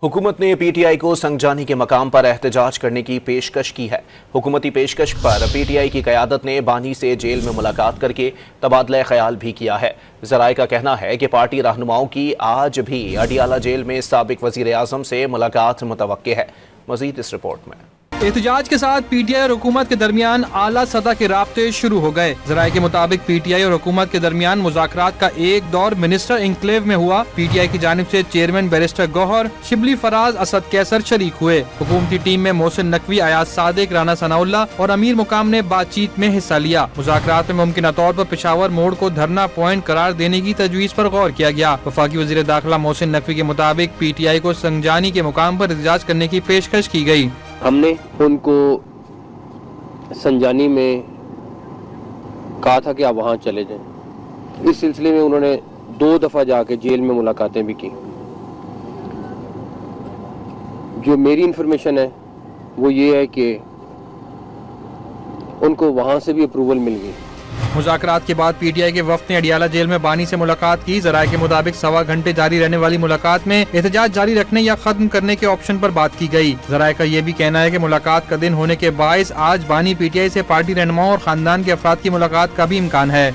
हुकूमत ने पीटीआई को संगजानी के मकाम पर एहतजाज करने की पेशकश की है। हुकूमती पेशकश पर पीटीआई की क़यादत ने बानी से जेल में मुलाकात करके तबादला ख्याल भी किया है। ज़राए का कहना है कि पार्टी रहनुमाओं की आज भी अडियाला जेल में साबिक वज़ीर आज़म से मुलाकात मुतवक्के है। मज़ीद इस रिपोर्ट में। एहतजाज के साथ पीटीआई और हुकूमत के दरमियान आला सतह के राब्ते शुरू हो गए। ज़राए के मुताबिक पीटीआई और हुकूमत के दरमियान मुज़ाकरात का एक दौर मिनिस्टर इंक्लेव में हुआ। पीटीआई की जानिब से चेयरमैन बैरिस्टर गौहर, शिबली फराज, असद कैसर शरीक हुए। हुकूमती टीम में मोहसिन नकवी, अयाज सादिक, राना सनाउल्ला और अमीर मुकाम ने बातचीत में हिस्सा लिया। मुज़ाकरात में मुमकिन तौर पर पेशावर मोड़ को धरना पॉइंट करार देने की तजवीज़ पर गौर किया गया। वफाकी वज़ीर दाखिला मोहसिन नकवी के मुताबिक पीटीआई को संगजानी के मुकाम पर एहतजाज करने की पेशकश की गई। हमने उनको संजानी में कहा था कि आप वहाँ चले जाएं। इस सिलसिले में उन्होंने 2 दफ़ा जाके जेल में मुलाकातें भी की। जो मेरी इन्फॉर्मेशन है वो ये है कि उनको वहाँ से भी अप्रूवल मिल गई। मुज़ाकरात के बाद पीटीआई के वफ़द ने अडियाला जेल में बानी से मुलाकात की। ज़राए के मुताबिक 1.25 घंटे जारी रहने वाली मुलाकात में एहतजाज जारी रखने या खत्म करने के ऑप्शन पर बात की गई। ज़राए का यह भी कहना है कि मुलाकात का दिन होने के बायस आज बानी पीटीआई से पार्टी रहनुमाओं और खानदान के अफराद की मुलाकात का भी इम्कान है।